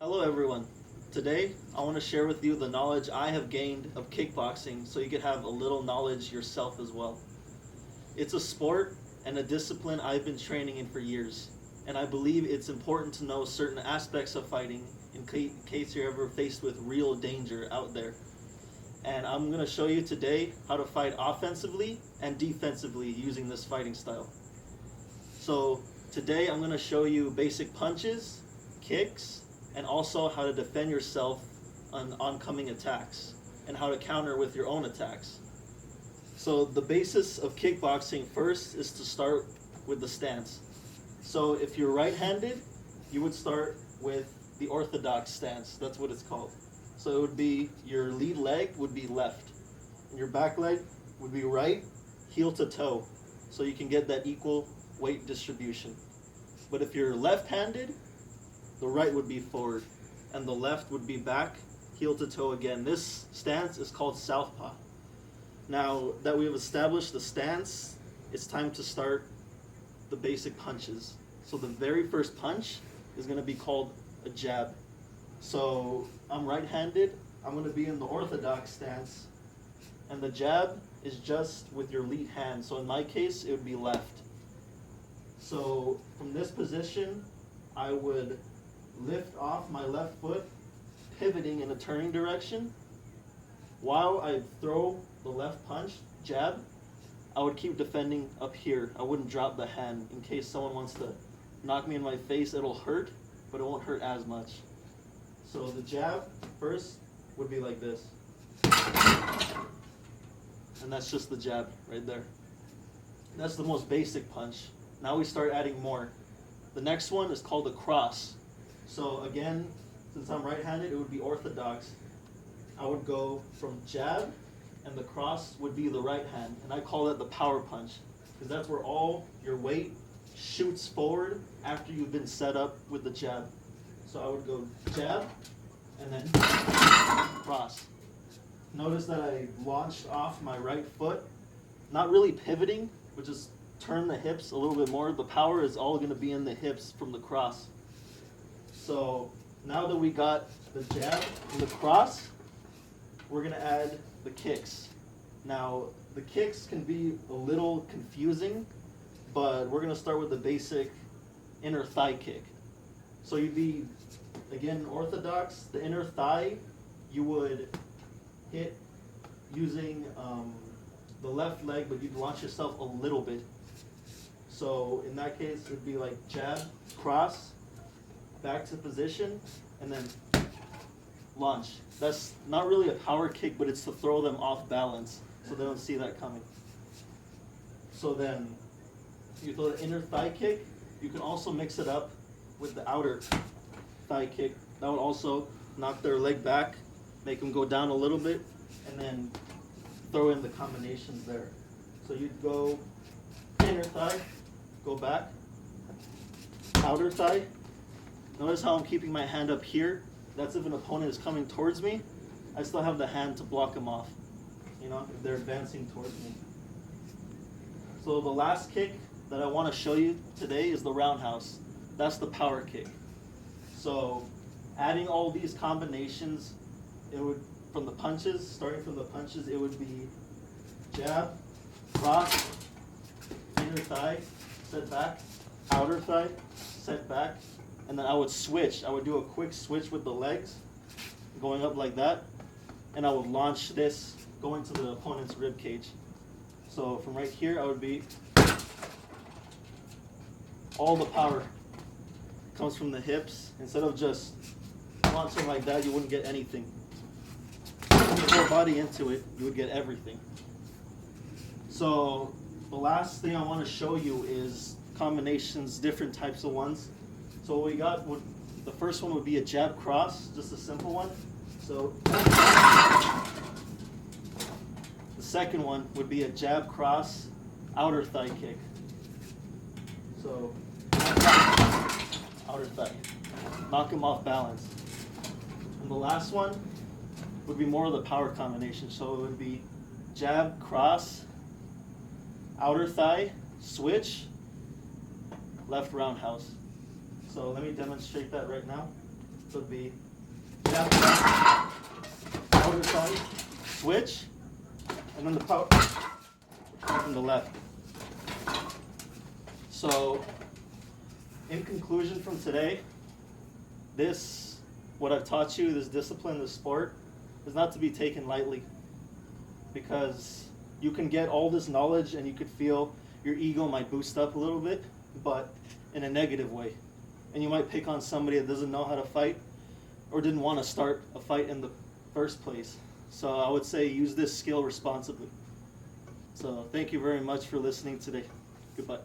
Hello everyone. Today I want to share with you the knowledge I have gained of kickboxing so you can have a little knowledge yourself as well. It's a sport and a discipline I've been training in for years, and I believe it's important to know certain aspects of fighting in case you're ever faced with real danger out there. And I'm going to show you today how to fight offensively and defensively using this fighting style. So today I'm going to show you basic punches, kicks, and also how to defend yourself on oncoming attacks and how to counter with your own attacks. So the basis of kickboxing first is to start with the stance. So if you're right-handed, you would start with the orthodox stance. That's what it's called. So it would be your lead leg would be left, and your back leg would be right, heel to toe, so you can get that equal weight distribution. But if you're left-handed, the right would be forward, and the left would be back, heel to toe again. This stance is called southpaw. Now that we have established the stance, it's time to start the basic punches. So the very first punch is going to be called a jab. So I'm right-handed, I'm going to be in the orthodox stance, and the jab is just with your lead hand. So in my case, it would be left. So from this position, I would lift off my left foot, pivoting in a turning direction. While I throw the left punch, jab, I would keep defending up here. I wouldn't drop the hand in case someone wants to knock me in my face. It'll hurt, but it won't hurt as much. So the jab first would be like this. And that's just the jab right there. That's the most basic punch. Now we start adding more. The next one is called a cross. So again, since I'm right-handed, it would be orthodox. I would go from jab, and the cross would be the right hand. And I call it the power punch, because that's where all your weight shoots forward after you've been set up with the jab. So I would go jab, and then cross. Notice that I launched off my right foot, not really pivoting, but just turn the hips a little bit more. The power is all going to be in the hips from the cross. So now that we got the jab and the cross, we're going to add the kicks. Now, the kicks can be a little confusing, but we're going to start with the basic inner thigh kick. So you'd be, again, orthodox. The inner thigh, you would hit using the left leg, but you'd launch yourself a little bit. So in that case, it would be like jab, cross, back to position, and then launch. That's not really a power kick, but it's to throw them off balance so they don't see that coming. So then you throw the inner thigh kick. You can also mix it up with the outer thigh kick. That would also knock their leg back, make them go down a little bit, and then throw in the combinations there. So you'd go inner thigh, go back, outer thigh. Notice how I'm keeping my hand up here. That's if an opponent is coming towards me, I still have the hand to block them off, if they're advancing towards me. So the last kick that I want to show you today is the roundhouse. That's the power kick. So adding all these combinations, it would, from the punches, starting from the punches, it would be jab, cross, inner thigh, set back, outer thigh, set back, and then I would switch. I would do a quick switch with the legs, going up like that, and I would launch this going to the opponent's rib cage. So from right here, I would be, all the power comes from the hips. Instead of just launching like that, you wouldn't get anything. Putting your whole body into it, you would get everything. So the last thing I want to show you is combinations, different types of ones. So what we got, the first one would be a jab cross, just a simple one. So the second one would be a jab cross, outer thigh kick. So outer thigh, knock him off balance. And the last one would be more of the power combination. So it would be jab cross, outer thigh, switch, left roundhouse. So let me demonstrate that right now. So it'd be jab, jab, outer side, switch, and then the power from the left. So, in conclusion from today, what I've taught you, this discipline, this sport, is not to be taken lightly, because you can get all this knowledge and you could feel your ego might boost up a little bit, but in a negative way. And you might pick on somebody that doesn't know how to fight or didn't want to start a fight in the first place. So I would say use this skill responsibly. So thank you very much for listening today. Goodbye.